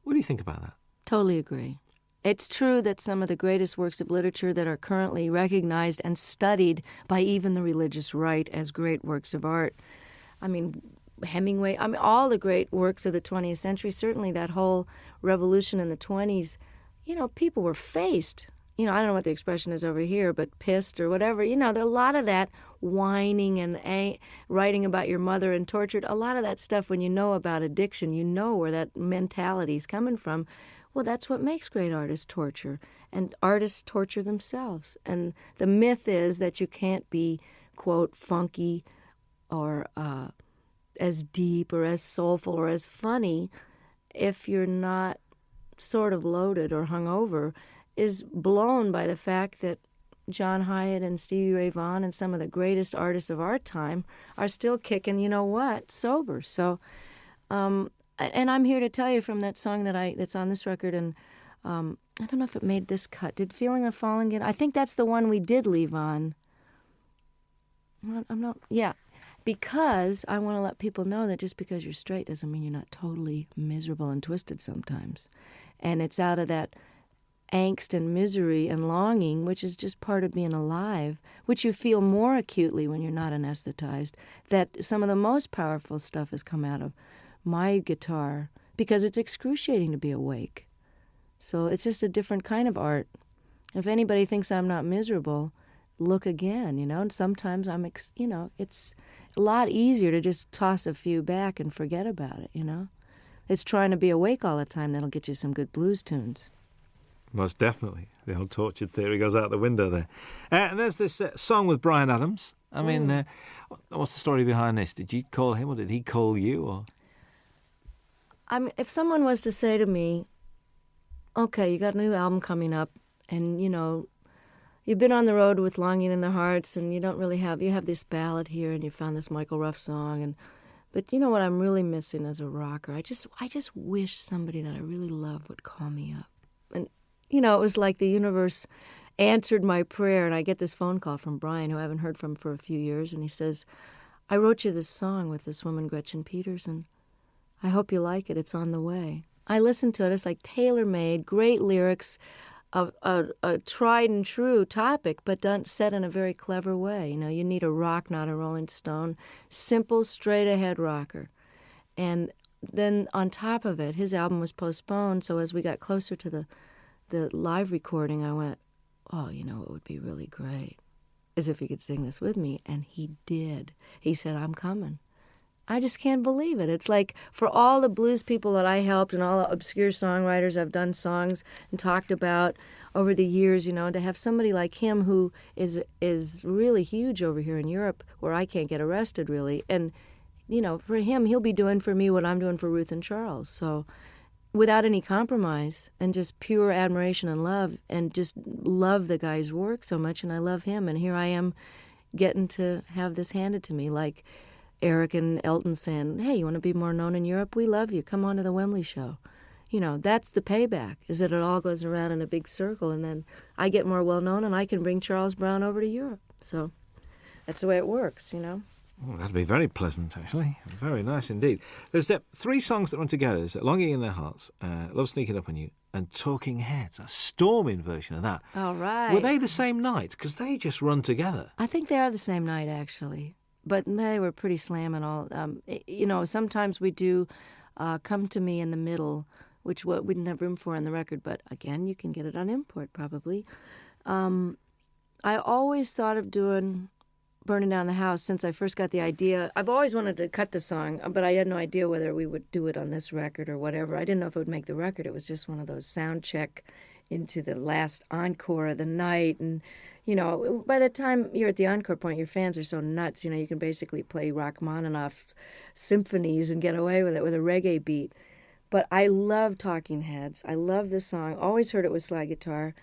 F: What do you think about that?
E: Totally agree. It's true that some of the greatest works of literature that are currently recognized and studied by even the religious right as great works of art. Hemingway, all the great works of the 20th century, certainly that whole revolution in the 20s, people were faced. I don't know what the expression is over here, but pissed or whatever. There are a lot of that whining and writing about your mother and tortured. A lot of that stuff, when you know about addiction, you know where that mentality is coming from. Well, that's what makes great artists torture. And artists torture themselves. And the myth is that you can't be, quote, funky or as deep or as soulful or as funny if you're not sort of loaded or hungover, is blown by the fact that John Hyatt and Stevie Ray Vaughan and some of the greatest artists of our time are still kicking, sober. So, and I'm here to tell you from that song that's on this record, and I don't know if it made this cut. Did Feeling of Falling get? I think that's the one we did leave on. Because I want to let people know that just because you're straight doesn't mean you're not totally miserable and twisted sometimes. And it's out of that angst and misery and longing, which is just part of being alive, which you feel more acutely when you're not anesthetized, that some of the most powerful stuff has come out of my guitar, because it's excruciating to be awake. So it's just a different kind of art. If anybody thinks I'm not miserable, look again, and sometimes it's a lot easier to just toss a few back and forget about it, It's trying to be awake all the time that'll get you some good blues tunes.
F: Most definitely. The old tortured theory goes out the window there. And there's this song with Bryan Adams. What's the story behind this? Did you call him or did he call you? Or
E: if someone was to say to me, okay, you got a new album coming up and, you've been on the road with Longing in Their Hearts, and you have this ballad here, and you found this Michael Ruff song, but you know what I'm really missing as a rocker? I just wish somebody that I really love would call me up. And, it was like the universe answered my prayer, and I get this phone call from Brian, who I haven't heard from for a few years, and he says, I wrote you this song with this woman, Gretchen Peters, and I hope you like it. It's on the way. I listened to it. It's like tailor-made, great lyrics, a tried and true topic, but done set in a very clever way. You need a rock, not a Rolling Stone. Simple, straight-ahead rocker. And then on top of it, his album was postponed, so as we got closer to the live recording, I went, oh, it would be really great, as if he could sing this with me. And he did. He said, I'm coming. I just can't believe it. It's like for all the blues people that I helped and all the obscure songwriters I've done songs and talked about over the years, to have somebody like him who is really huge over here in Europe where I can't get arrested really. And, for him, he'll be doing for me what I'm doing for Ruth and Charles. So without any compromise and just pure admiration and love and just love the guy's work so much, and I love him. And here I am getting to have this handed to me like Eric and Elton saying, hey, you want to be more known in Europe? We love you. Come on to the Wembley show. That's the payback, is that it all goes around in a big circle, and then I get more well-known, and I can bring Charles Brown over to Europe. So that's the way it works,
F: Well, that'd be very pleasant, actually. Very nice indeed. There's 3 songs that run together. There's Longing in Their Hearts, Love Sneaking Up on You, and Talking Heads, a storming version of that.
E: All right.
F: Were they the same night? Because they just run together.
E: I think they are the same night, actually. But they were pretty slamming all. Sometimes we do Come to Me in the Middle, which we didn't have room for on the record. But again, you can get it on import probably. I always thought of doing Burning Down the House since I first got the idea. I've always wanted to cut the song, but I had no idea whether we would do it on this record or whatever. I didn't know if it would make the record. It was just one of those sound check into the last encore of the night. And, by the time you're at the encore point, your fans are so nuts. You can basically play Rachmaninoff's symphonies and get away with it with a reggae beat. But I love Talking Heads. I love this song. Always heard it with slide guitar.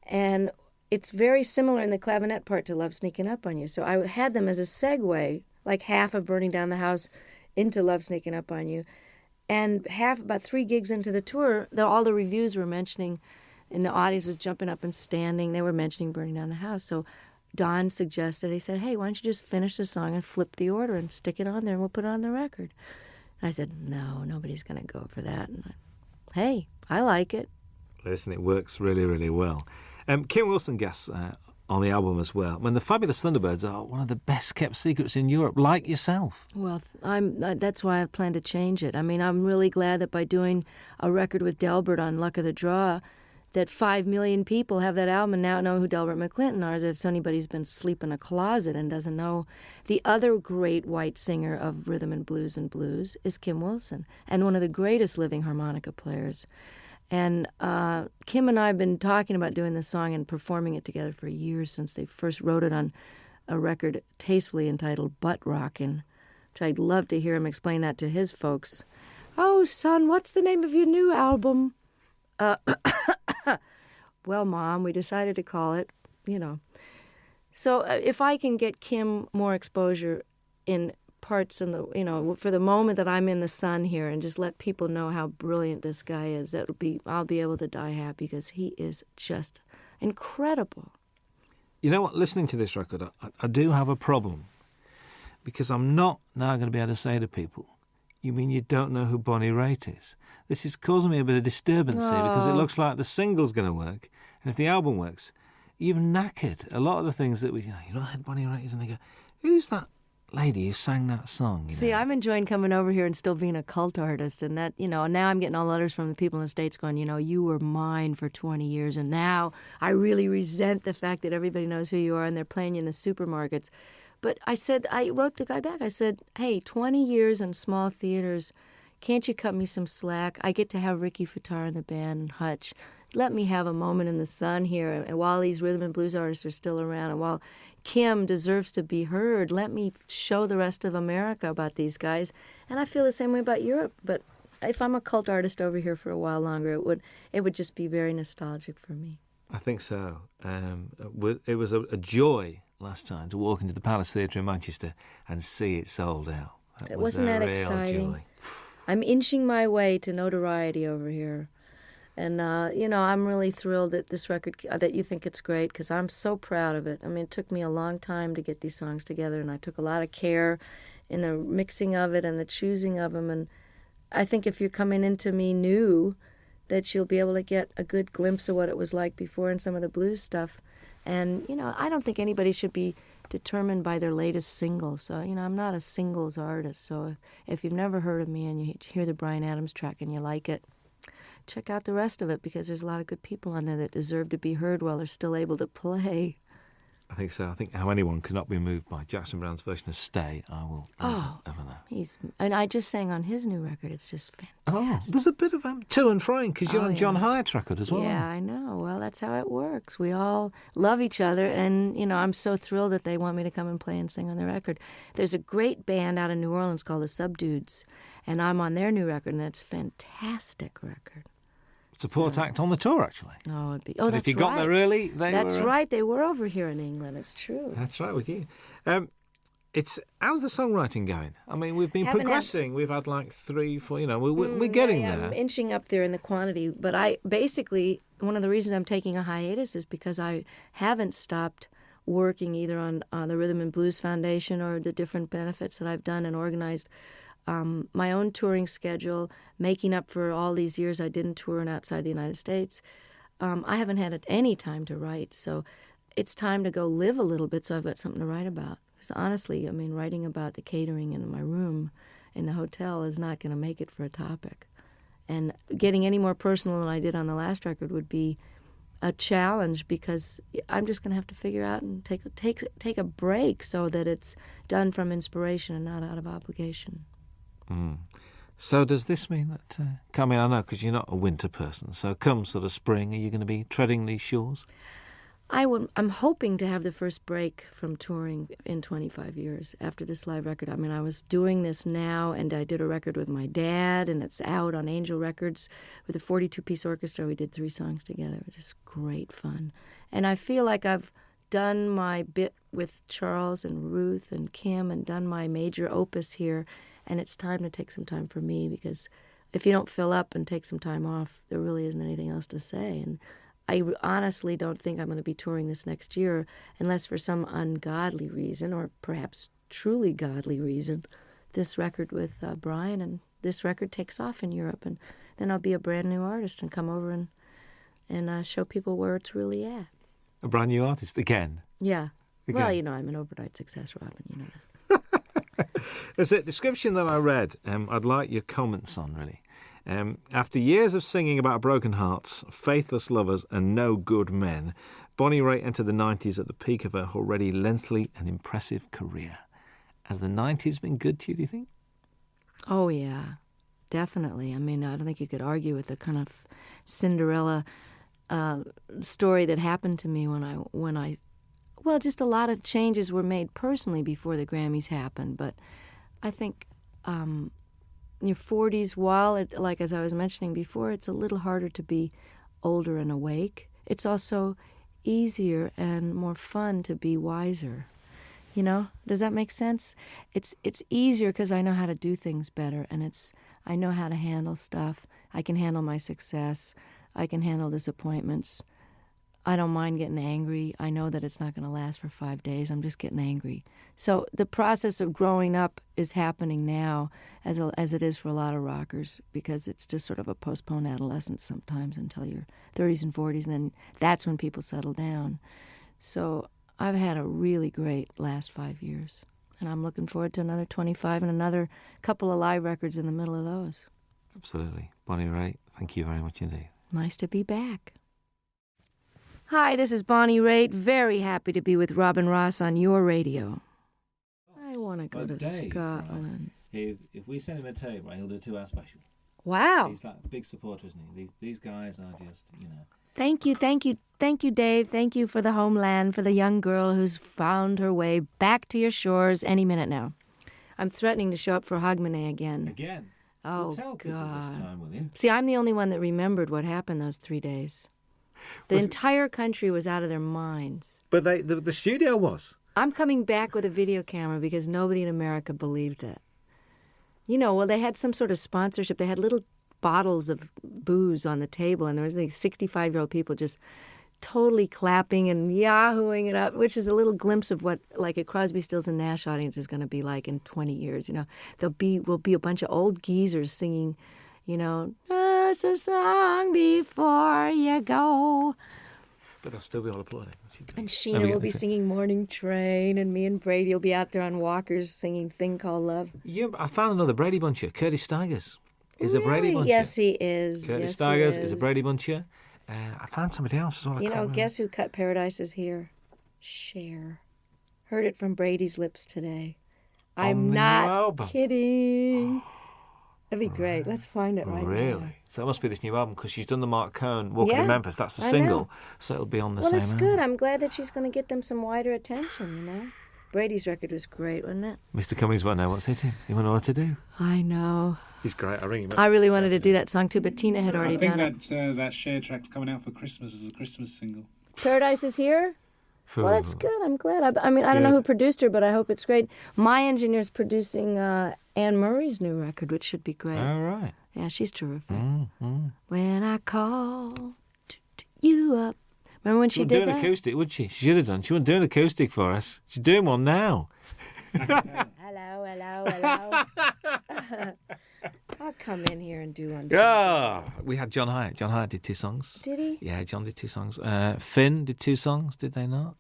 E: And it's very similar in the clavinet part to Love Sneaking Up on You. So I had them as a segue, like half of Burning Down the House into Love Sneaking Up on You. And about 3 gigs into the tour, all the reviews were mentioning, and the audience was jumping up and standing. They were mentioning Burning Down the House. So Don suggested, he said, hey, why don't you just finish the song and flip the order and stick it on there and we'll put it on the record. And I said, no, nobody's going to go for that. And hey, I like it.
F: Listen, it works really, really well. Kim Wilson guests on the album as well. The Fabulous Thunderbirds are one of the best-kept secrets in Europe, like yourself.
E: Well, that's why I plan to change it. I'm really glad that by doing a record with Delbert on Luck of the Draw, that 5 million people have that album and now know who Delbert McClinton are, as if anybody's been asleep in a closet and doesn't know. The other great white singer of rhythm and blues is Kim Wilson, and one of the greatest living harmonica players. And Kim and I have been talking about doing this song and performing it together for years, since they first wrote it on a record tastefully entitled Butt Rockin', which I'd love to hear him explain that to his folks. Oh, son, what's the name of your new album? Well, Mom, we decided to call it, So if I can get Kim more exposure in parts in the, for the moment that I'm in the sun here, and just let people know how brilliant this guy is, I'll be able to die happy, because he is just incredible.
F: You know what? Listening to this record, I do have a problem, because I'm not now going to be able to say to people, you mean you don't know who Bonnie Raitt is? This is causing me a bit of disturbance here, because it looks like the single's going to work, and if the album works, you've knackered a lot of the things that you know who Bonnie Raitt is, and they go, who's that lady who sang that song?
E: See, I'm enjoying coming over here and still being a cult artist, and that, now I'm getting all letters from the people in the States going, you were mine for 20 years, and now I really resent the fact that everybody knows who you are, and they're playing you in the supermarkets. But I wrote the guy back. I said, hey, 20 years in small theaters, can't you cut me some slack? I get to have Ricky Fattar in the band and Hutch. Let me have a moment in the sun here. And while these rhythm and blues artists are still around, and while Kim deserves to be heard, let me show the rest of America about these guys. And I feel the same way about Europe. But if I'm a cult artist over here for a while longer, it would just be very nostalgic for me.
F: I think so. It was a joy last time to walk into the Palace Theatre in Manchester and see it sold out.
E: Wasn't that
F: real
E: exciting?
F: Joy.
E: I'm inching my way to notoriety over here. And, I'm really thrilled that this record, that you think it's great, because I'm so proud of it. I mean, it took me a long time to get these songs together, and I took a lot of care in the mixing of it and the choosing of them. And I think if you're coming into me new, that you'll be able to get a good glimpse of what it was like before in some of the blues stuff. And, I don't think anybody should be determined by their latest single. So, I'm not a singles artist. So if you've never heard of me and you hear the Bryan Adams track and you like it, check out the rest of it, because there's a lot of good people on there that deserve to be heard while they're still able to play.
F: I think so. I think how anyone cannot be moved by Jackson Browne's version of Stay, I will ever know.
E: And I just sang on his new record. It's just fantastic.
F: Oh, there's a bit of to and froing, because you're on John Hyatt's record as well.
E: Yeah, I know. Well, that's how it works. We all love each other, and, I'm so thrilled that they want me to come and play and sing on their record. There's a great band out in New Orleans called the Subdudes, and I'm on their new record, and it's a fantastic record.
F: Support act on the tour, actually.
E: Oh, it'd be.
F: And
E: That's
F: if you got there early,
E: That's right. They were over here in England. It's true.
F: That's right with you. How's the songwriting going? I mean, we've been progressing. We've had like 3, 4. We're getting there.
E: I'm inching up there in the quantity. But one of the reasons I'm taking a hiatus is because I haven't stopped working either on the Rhythm and Blues Foundation or the different benefits that I've done and organized. My own touring schedule, making up for all these years I didn't tour outside the United States. I haven't had any time to write, so it's time to go live a little bit so I've got something to write about. Because honestly, writing about the catering in my room in the hotel is not going to make it for a topic. And getting any more personal than I did on the last record would be a challenge, because I'm just going to have to figure out and take a break so that it's done from inspiration and not out of obligation.
F: So does this mean that, I know because you're not a winter person, so come sort of spring, are you going to be treading these shores?
E: I'm hoping to have the first break from touring in 25 years after this live record. I mean, I was doing this now, and I did a record with my dad, and it's out on Angel Records with a 42-piece orchestra. We did 3 songs together. It was just great fun. And I feel like I've done my bit with Charles and Ruth and Kim and done my major opus here. And it's time to take some time for me, because if you don't fill up and take some time off, there really isn't anything else to say. And I honestly don't think I'm going to be touring this next year unless for some ungodly reason, or perhaps truly godly reason, this record with Bryan and this record takes off in Europe. And then I'll be a brand new artist and come over and show people where it's really at.
F: A brand new artist again?
E: Yeah.
F: Again.
E: Well, I'm an overnight success, Robin, you know that.
F: There's a description that I read, I'd like your comments on, really. After years of singing about broken hearts, faithless lovers and no good men, Bonnie Raitt entered the 90s at the peak of her already lengthy and impressive career. Has the 90s been good to you, do you think?
E: Oh, yeah, definitely. I mean, I don't think you could argue with the kind of Cinderella story that happened to me when I just a lot of changes were made personally before the Grammys happened. But I think your 40s, like as I was mentioning before, it's a little harder to be older and awake. It's also easier and more fun to be wiser. Does that make sense? It's easier because I know how to do things better, and I know how to handle stuff. I can handle my success. I can handle disappointments. I don't mind getting angry. I know that it's not going to last for 5 days. I'm just getting angry. So the process of growing up is happening now as it is for a lot of rockers, because it's just sort of a postponed adolescence sometimes until your 30s and 40s, and then that's when people settle down. So I've had a really great last 5 years, and I'm looking forward to another 25 and another couple of live records in the middle of those.
F: Absolutely. Bonnie Raitt, thank you very much indeed.
E: Nice to be back. Hi, this is Bonnie Raitt. Very happy to be with Robin Ross on your radio. I want to go to
F: Dave,
E: Scotland.
F: Right. If we send him a tape, right, he'll do a 2-hour special.
E: Wow.
F: He's like a big supporter, isn't he? These guys are just,
E: Thank you, Dave. Thank you for the homeland, for the young girl who's found her way back to your shores any minute now. I'm threatening to show up for Hogmanay again.
F: Again?
E: Oh,
F: well, tell people
E: God.
F: this time, will you?
E: See, I'm the only one that remembered what happened those 3 days. The entire country was out of their minds.
F: But the studio was.
E: I'm coming back with a video camera because nobody in America believed it. You know, well, they had some sort of sponsorship. They had little bottles of booze on the table, and there was like 65-year-old people just totally clapping and yahooing it up, which is a little glimpse of what like a Crosby, Stills and Nash audience is going to be like in 20 years. You know, will be a bunch of old geezers singing, you know, just a song before you go.
F: But they'll still be all applauding.
E: And Sheena will be singing Morning Train, and me and Brady will be out there on walkers singing Thing Called Love.
F: I found another Brady Buncher. Curtis Stigers is a Brady Buncher.
E: Yes, he is.
F: Curtis Stigers is a Brady Buncher. I found somebody else as well.
E: You know, guess who cut Paradise Is Here? Cher. Heard it from Brady's lips today. I'm not kidding. That'd be great. Let's find it right now.
F: Really? So that must be this new album because she's done the Mark Cohn Walking in Memphis. That's a single. So it'll be on the same
E: Well, it's
F: album.
E: good. I'm glad that she's going to get them some wider attention, you know? Brady's record was great, wasn't it?
F: Mr. Cummings won't know what's hitting. He won't know what to do.
E: I know.
F: He's great. I ring him up.
E: I really wanted to do that song too, but Tina had already done it.
G: I think that Cher track's coming out for Christmas as a Christmas single.
E: Paradise Is Here? Well, that's good. I'm glad. I mean, I don't know who produced her, but I hope it's great. My engineer's producing Anne Murray's new record, which should be great.
F: All right.
E: Yeah, she's terrific. When I call you up. Remember when she did that? She
F: wouldn't do an acoustic, would she? She should have done. She wouldn't do an acoustic for us. She's doing one now.
E: Hello. I'll come in here and do one.
F: Yeah, we had John Hyatt. John Hyatt did 2 songs.
E: Did he?
F: Yeah, John did 2 songs. Finn did 2 songs, did they not?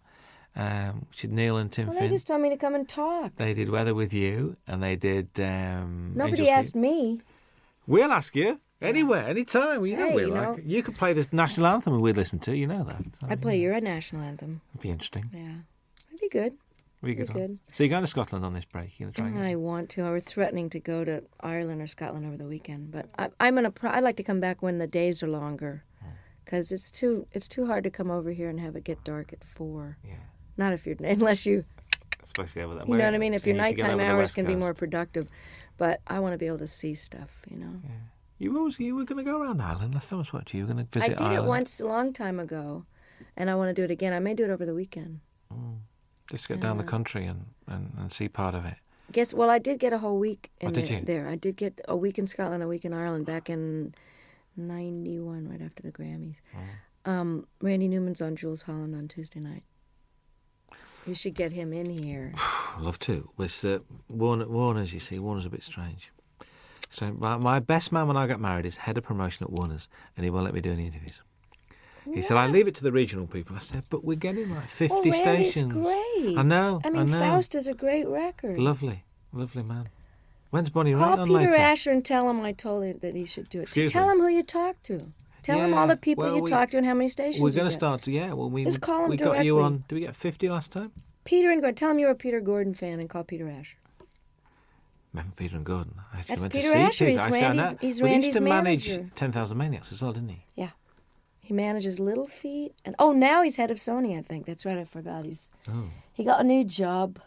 F: Which is Neil and Tim
E: Well,
F: Finn.
E: they just told me to come and talk.
F: They did Weather With You, and they did
E: Nobody asked me.
F: We'll ask you. Anywhere, anytime. You know
E: Hey,
F: we
E: you
F: like.
E: know.
F: You could play the national anthem and we'd listen to. You know that. So,
E: I'd play your national anthem.
F: It'd be interesting.
E: Yeah. It'd be good.
F: Really good.
E: Be good.
F: So you're going to Scotland on this break? You're going to try and
E: I want to. I was threatening to go to Ireland or Scotland over the weekend, but I'd like to come back when the days are longer, because it's too hard to come over here and have it get dark at 4.
F: Yeah.
E: Not if you're unless you.
F: Especially over that
E: You know what I mean? If your
F: you can get
E: nighttime
F: over the
E: hours
F: West
E: can be
F: Coast.
E: more productive, but I want to be able to see stuff. You know.
F: Yeah. You were going to go around Ireland. Last time I spoke to you, you were going to
E: I
F: visit
E: did
F: Ireland.
E: it once a long time ago, and I want to do it again. I may do it over the weekend.
F: Just get down the country and see part of it.
E: Well, I did get a whole week in
F: did you?
E: there. I did get a week in Scotland, a week in Ireland back in 91, right after the Grammys. Randy Newman's on Jules Holland on Tuesday night. You should get him in here.
F: I'd love to. With Warner's, you see, Warner's a bit strange. So my best man when I got married is head of promotion at Warner's, and he won't let me do any interviews. He said, I leave it to the regional people. I said, but we're getting like 50 stations.
E: Great.
F: I know.
E: I mean, Faust is a great record.
F: Lovely man. When's Bonnie Raitt
E: Call
F: on
E: Peter
F: later?
E: Asher and tell him I told him that he should do it.
F: Excuse
E: Tell
F: me?
E: him who you talked to. Tell him all the people you talked to and how many stations
F: We're
E: you
F: going to
E: get.
F: start to,
E: Just call him
F: we got you
E: directly.
F: on, did we get 50 last time?
E: Peter and Gordon. Tell him you're a Peter Gordon fan and call Peter Asher.
F: Remember Peter and Gordon? I actually
E: That's
F: went
E: Peter
F: to see
E: Asher.
F: Peter.
E: He's
F: I said, I
E: Randy's-
F: know.
E: he's
F: Well, he used
E: Randy's
F: to manage
E: manager.
F: 10,000 Maniacs as well, didn't he?
E: Yeah. He manages Little Feat. And now he's head of Sony, I think. That's right, I forgot. He got a new job.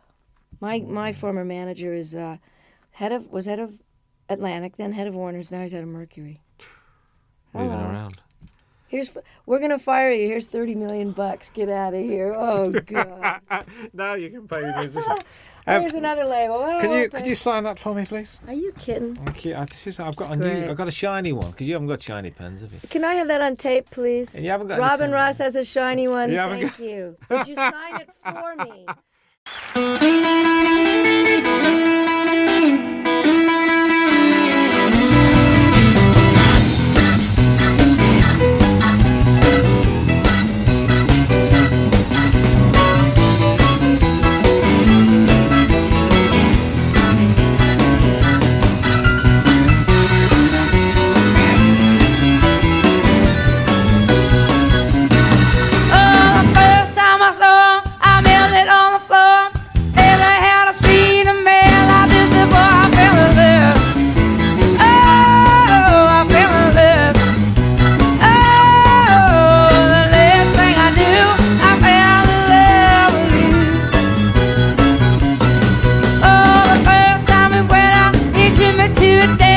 E: My former manager is head of Atlantic, then head of Warner's, now he's head of Mercury.
F: Moving
E: Hello.
F: around.
E: We're gonna fire you. Here's $30 million. Get out of here. Oh God.
F: Now you can pay the musician.
E: Here's another label. Oh,
F: Could you sign that for me, please?
E: Are you kidding?
F: Thank you. I've got
E: great.
F: I've got a shiny one because you haven't got shiny pens, have you?
E: Can I have that on tape, please?
F: And you haven't got any
E: Robin
F: tape.
E: Ross has a shiny one.
F: You haven't
E: Thank you. Would you sign it for me?
C: Oh, the first time I saw him, I knelt it on the floor. Never had I seen a man like this before. I fell in love. Oh, I fell in love. Oh, the last thing I knew, I fell in love with you. Oh, the first time we went out, he took me to a dance.